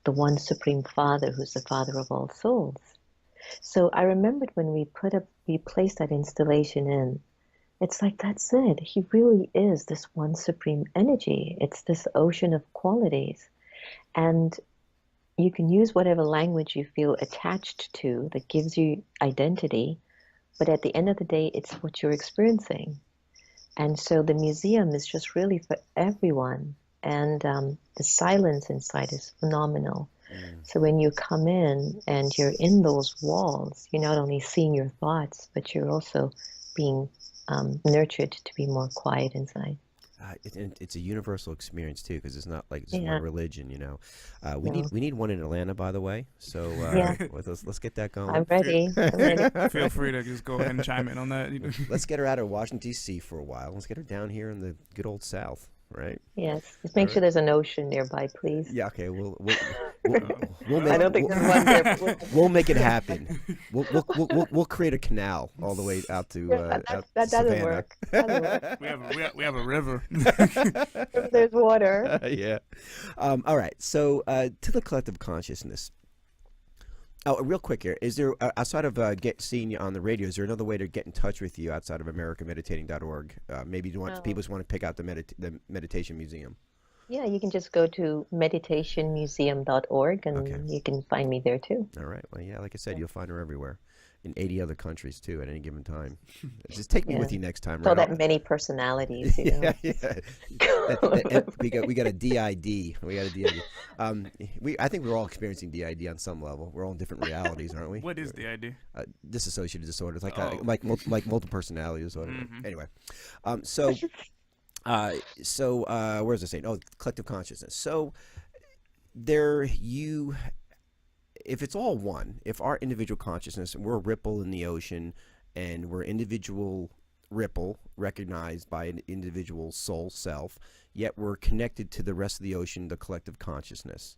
the one supreme Father who's the Father of all souls. So I remembered when we placed that installation in, it's like, that's it. He really is this one supreme energy. It's this ocean of qualities. And you can use whatever language you feel attached to that gives you identity, but at the end of the day, it's what you're experiencing. And so the museum is just really for everyone. And the silence inside is phenomenal. So when you come in and you're in those walls, you're not only seeing your thoughts, but you're also being nurtured to be more quiet inside. It's a universal experience too, because it's not like just Yeah. one religion. We No. need one in Atlanta, by the way. So Yeah. let's get that going. I'm ready. I'm ready. Feel free to just go ahead and chime in on that. Let's get her out of Washington D.C. for a while. Let's get her down here in the good old South, right? Yes. Just make sure there's an ocean nearby, please. Yeah. Okay. We'll I don't think there's one there. But we'll make it happen. We'll create a canal all the way out to that out that to doesn't Savannah. work. Doesn't work. we have a river. There's water. Yeah. All right. So to the collective consciousness. Oh, real quick here. Is there, outside of seeing you on the radio, is there another way to get in touch with you outside of AmericanMeditating.org? Maybe people just want to pick out the Meditation Museum. Yeah, you can just go to meditationmuseum.org and Okay. you can find me there too. All right. Well, yeah, like I said, you'll find her everywhere. In 80 other countries, too, at any given time. Just take me with you next time. It's all right? that many personalities, you know. Yeah. We got a DID. We got a DID. I think we're all experiencing DID on some level. We're all in different realities, aren't we? What is the idea? Dissociative disorder. It's like Oh. like multiple personality disorder. Mhm. Anyway, so where's it saying? Oh, collective consciousness. So if it's all one, if our individual consciousness, we're a ripple in the ocean, and we're individual ripple recognized by an individual soul self, yet we're connected to the rest of the ocean, the collective consciousness.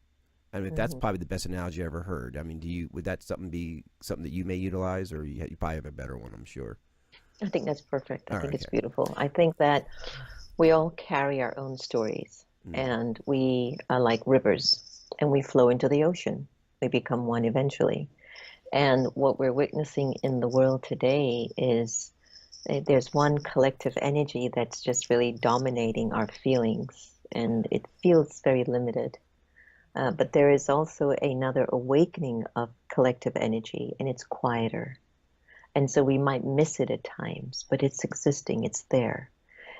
I mean, that's probably the best analogy I ever heard. I mean, would that be something that you may utilize, or you probably have a better one, I'm sure. I think that's perfect. I All think right, it's beautiful. I think that we all carry our own stories, and we are like rivers, and we flow into the ocean. We become one eventually. And what we're witnessing in the world today is there's one collective energy that's just really dominating our feelings, and it feels very limited. But there is also another awakening of collective energy, and it's quieter. And so we might miss it at times, but it's existing, it's there.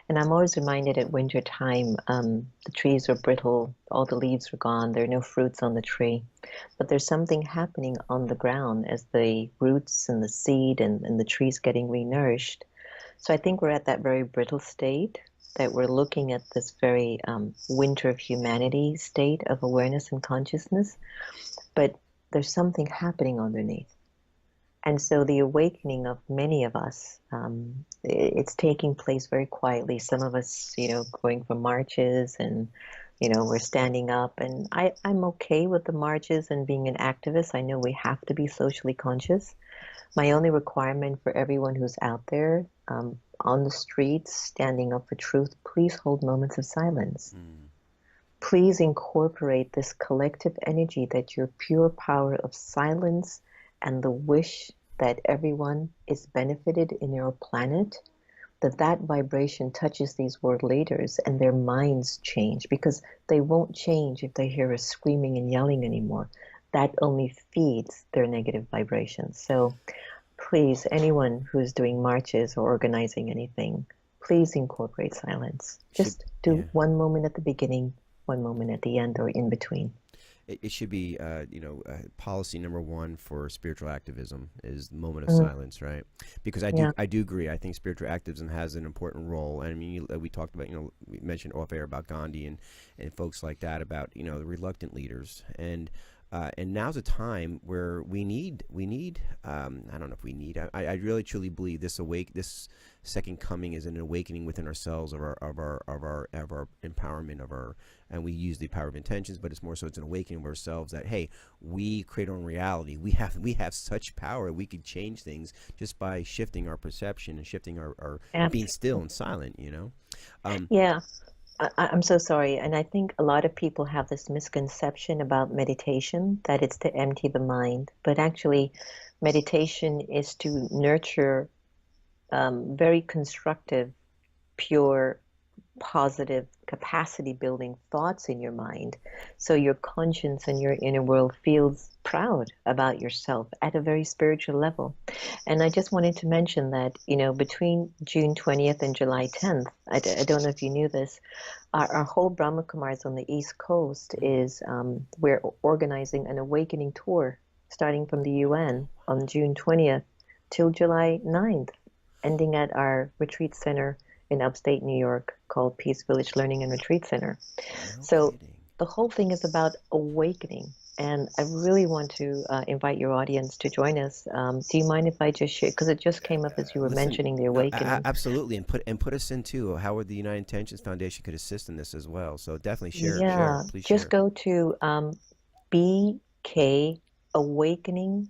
And I'm always reminded at winter time, the trees are brittle, all the leaves are gone, there are no fruits on the tree. But there's something happening on the ground as the roots and the seed and the trees getting renourished. So I think we're at that very brittle state, that we're looking at this very winter of humanity state of awareness and consciousness. But there's something happening underneath. And so the awakening of many of us, it's taking place very quietly. Some of us, going for marches and, we're standing up. And I'm okay with the marches and being an activist. I know we have to be socially conscious. My only requirement for everyone who's out there on the streets, standing up for truth, please hold moments of silence. Please incorporate this collective energy that your pure power of silence and the wish that everyone is benefited in your planet, that vibration touches these world leaders and their minds change, because they won't change if they hear us screaming and yelling anymore. That only feeds their negative vibrations. So please, anyone who's doing marches or organizing anything, please incorporate silence. Just do one moment at the beginning, one moment at the end, or in between. It should be, policy number one for spiritual activism is moment of silence, right? Because I do agree. I think spiritual activism has an important role. And I mean, we talked about, we mentioned off air about Gandhi and folks like that, about, the reluctant leaders. And now's a time where we need. I don't know if we need. I really truly believe this second coming is an awakening within ourselves of our empowerment and we use the power of intentions, but it's more so it's an awakening of ourselves that, hey, we create our own reality. We have such power. We could change things just by shifting our perception and shifting our being still and silent. I'm so sorry. And I think a lot of people have this misconception about meditation, that it's to empty the mind. But actually, meditation is to nurture very constructive, pure, positive, capacity building thoughts in your mind. So your conscience and your inner world feels proud about yourself at a very spiritual level. And I just wanted to mention that, between June 20th and July 10th, I don't know if you knew this, our whole Brahma Kumars on the East Coast we're organizing an awakening tour starting from the UN on June 20th till July 9th, ending at our retreat center in upstate New York called Peace Village Learning and Retreat Center. So the whole thing is about awakening. And I really want to invite your audience to join us. Do you mind if I just share? Because it just came up as you were mentioning the awakening. Absolutely, and put us into how the United Intentions Foundation could assist in this as well. So definitely share. Please just share. Go to BK Awakening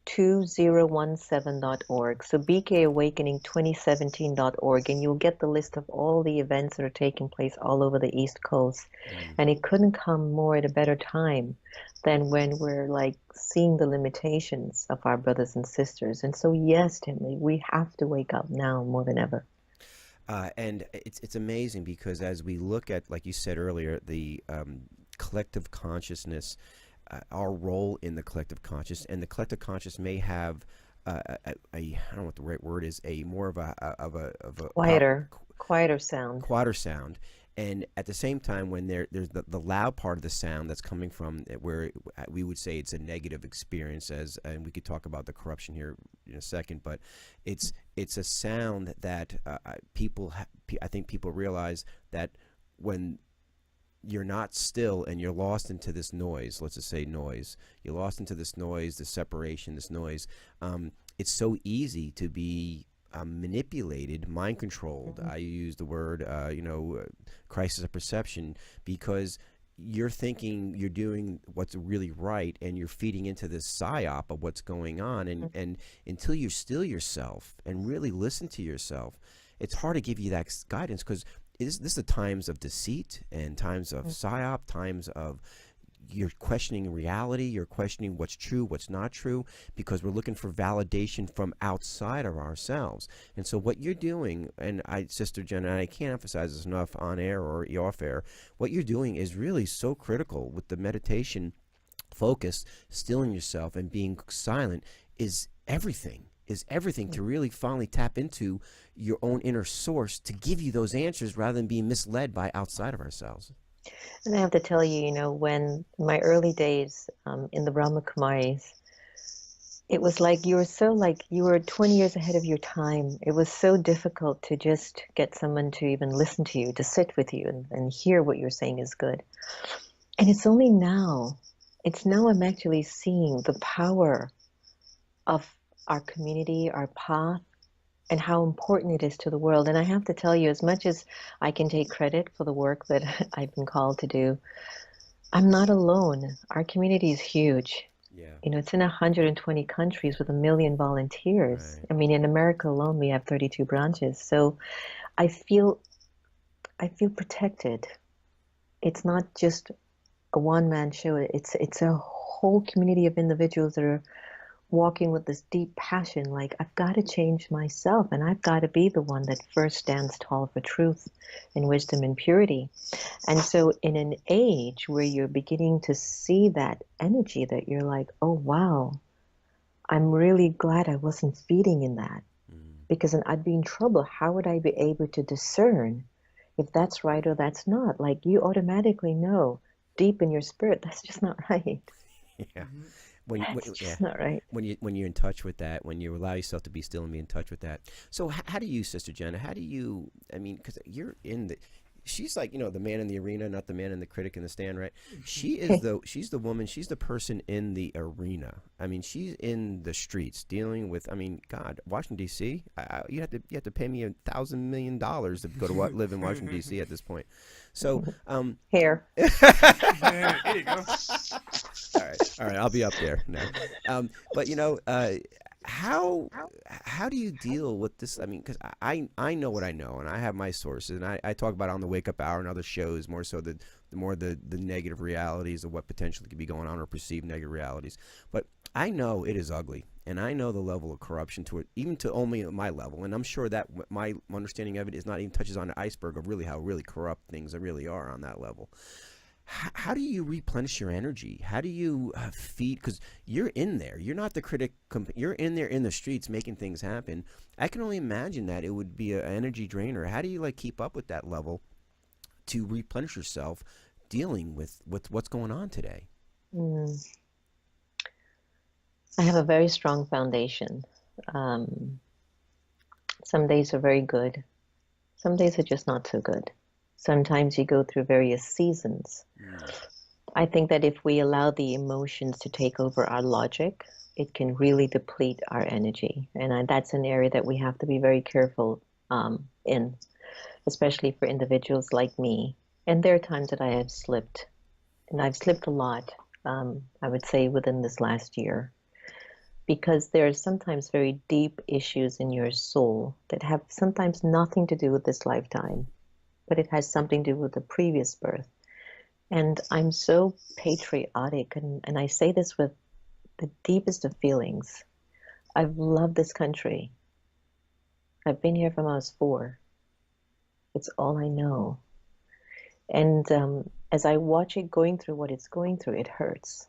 2017.org. So bkawakening2017.org, and you'll get the list of all the events that are taking place all over the East Coast. And it couldn't come more at a better time than when we're seeing the limitations of our brothers and sisters. And so yes, Timmy, we have to wake up now more than ever. And it's amazing because as we look at, like you said earlier, the collective consciousness, our role in the collective conscious, and the collective conscious may have I don't know what the right word is, a more of a quieter sound, and at the same time when there's the loud part of the sound that's coming from where we would say it's a negative experience, and we could talk about the corruption here in a second, but it's a sound that I think people realize that when you're not still and you're lost into this noise, let's just say noise, you're lost into this noise, this separation, this noise, it's so easy to be manipulated, mind controlled. I use the word crisis of perception, because you're thinking you're doing what's really right and you're feeding into this psyop of what's going on, and until you still yourself and really listen to yourself, it's hard to give you that guidance, because this is the times of deceit and times of psyop, times of you're questioning reality, you're questioning what's true, what's not true, because we're looking for validation from outside of ourselves. And so what you're doing, and Sister Jenna, and I can't emphasize this enough on air or off air, what you're doing is really so critical with the meditation focus, stilling yourself and being silent is everything. To really finally tap into your own inner source to give you those answers rather than being misled by outside of ourselves. And I have to tell you, when my early days in the Brahma Kumaris, it was like you were 20 years ahead of your time. It was so difficult to just get someone to even listen to you, to sit with you and hear what you're saying is good. And it's now I'm actually seeing the power of our community, our path, and how important it is to the world. And I have to tell you, as much as I can take credit for the work that I've been called to do, I'm not alone. Our community is huge. Yeah. It's in 120 countries with 1 million volunteers. Right. I mean, in America alone, we have 32 branches. So I feel protected. It's not just a one-man show. It's a whole community of individuals that are walking with this deep passion, like, I've got to change myself, and I've got to be the one that first stands tall for truth and wisdom and purity. And so in an age where you're beginning to see that energy, that you're like, oh wow, I'm really glad I wasn't feeding in that, because then I'd be in trouble. How would I be able to discern if that's right or that's not? Like, you automatically know deep in your spirit that's just not right. Yeah. That's just not right. When you're in touch with that, when you allow yourself to be still and be in touch with that. So how do you, Sister Jenna, because you're in she's like, the man in the arena, not the man in the critic in the stand, right? She's the woman, she's the person in the arena. I mean, she's in the streets dealing with, God, Washington, D.C., you have to pay me $1,000 million to go to live in Washington, D.C. at this point. So, Here. There you go. All right, I'll be up there now. But how do you deal with this? Because I know what I know, and I have my sources, and I talk about it on the Wake Up Hour and other shows, more so the negative realities of what potentially could be going on, or perceived negative realities. But I know it is ugly, and I know the level of corruption to it, even to only my level, and I'm sure that my understanding of it is not even touches on the iceberg of really how really corrupt things really are on that level. How do you replenish your energy? How do you feed? Because you're in there. You're not the critic. You're in there in the streets making things happen. I can only imagine that it would be an energy drainer. How do you keep up with that level to replenish yourself, dealing with what's going on today? I have a very strong foundation. Some days are very good. Some days are just not so good. Sometimes you go through various seasons. I think that if we allow the emotions to take over our logic, it can really deplete our energy. And that's an area that we have to be very careful in, especially for individuals like me. And there are times that I have slipped, and I've slipped a lot, I would say, within this last year, because there are sometimes very deep issues in your soul that have sometimes nothing to do with this lifetime, but it has something to do with the previous birth. And I'm so patriotic, and I say this with the deepest of feelings. I've loved this country. I've been here from I was 4. It's all I know. And as I watch it going through what it's going through, it hurts.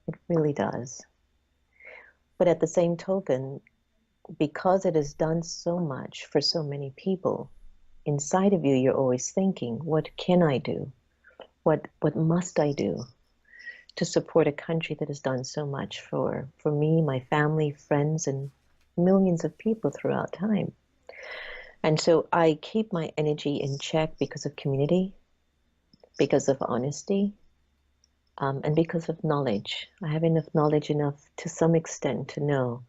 It really does. But at the same token, because it has done so much for so many people, inside of you, you're always thinking, what can I do? What must I do to support a country that has done so much for me, my family, friends, and millions of people throughout time? And so I keep my energy in check because of community, because of honesty, and because of knowledge. I have enough knowledge, enough to some extent to know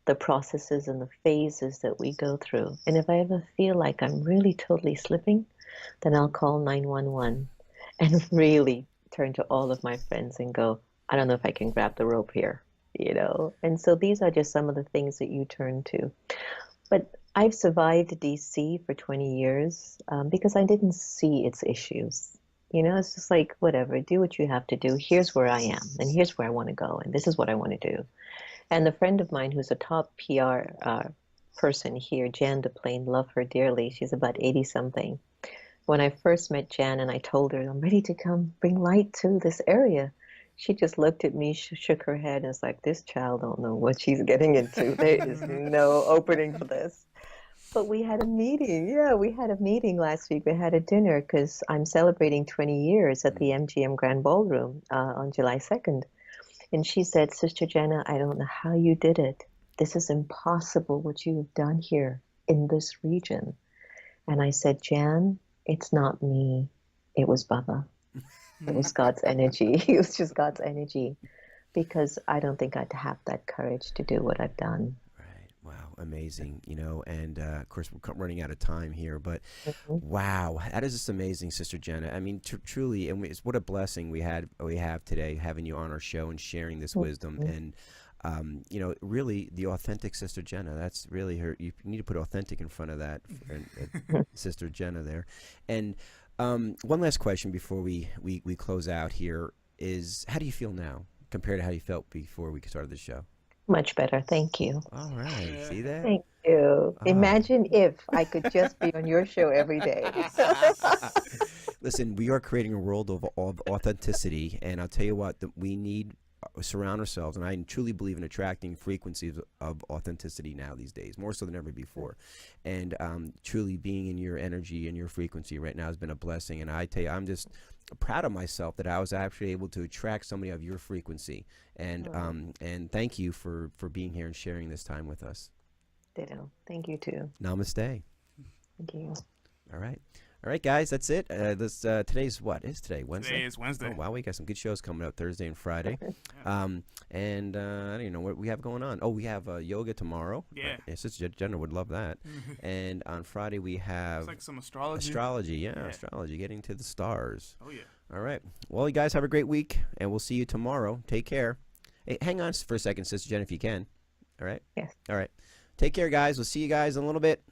the processes and the phases that we go through. And if I ever feel like I'm really totally slipping, then I'll call 911 and really turn to all of my friends and go, I don't know if I can grab the rope here, And so these are just some of the things that you turn to. But I've survived DC for 20 years because I didn't see its issues. You know, it's just like, whatever, do what you have to do. Here's where I am, and here's where I want to go, and this is what I want to do. And the friend of mine who's a top PR person here, Jan DePlane, love her dearly. She's about 80 something. When I first met Jan and I told her, I'm ready to come bring light to this area, she just looked at me, shook her head, and was like, this child don't know what she's getting into. There is no opening for this. But we had a meeting. Yeah, we had a meeting last week. We had a dinner because I'm celebrating 20 years at the MGM Grand Ballroom on July 2nd. And she said, Sister Jenna, I don't know how you did it. This is impossible what you've done here in this region. And I said, Jan, it's not me. It was Baba. It was God's energy. It was just God's energy. Because I don't think I'd have that courage to do what I've done. Right. Wow. Amazing. You know, and of course, we're running out of time here, but wow, that is just amazing, Sister Jenna. I mean, truly, and what a blessing we have today, having you on our show and sharing this wisdom. And you know, really, the authentic Sister Jenna. That's really her. You need to put authentic in front of that, Sister Jenna there. And one last question before we close out here is, how do you feel now compared to how you felt before we started the show? Much better. Thank you. All right. See that? Thank you. Imagine if I could just be on your show every day. Listen, we are creating a world of authenticity, and I'll tell you what, we need surround ourselves, and I truly believe in attracting frequencies of authenticity now these days, more so than ever before. And truly being in your energy and your frequency right now has been a blessing. And I tell you, I'm just proud of myself that I was actually able to attract somebody of your frequency. And thank you for being here and sharing this time with us. Ditto. Thank you too. Namaste. Thank you. All right, guys, that's it. Today's what? Is today Wednesday? Today is Wednesday. Oh, wow, we got some good shows coming up Thursday and Friday. And I don't even know what we have going on. Oh, we have yoga tomorrow. Yeah. Sister Jenna would love that. And on Friday we have It's like some astrology. Astrology, getting to the stars. Oh, yeah. All right. Well, you guys have a great week, and we'll see you tomorrow. Take care. Hey, hang on for a second, Sister Jenna, if you can. All right? Yes. All right. Take care, guys. We'll see you guys in a little bit.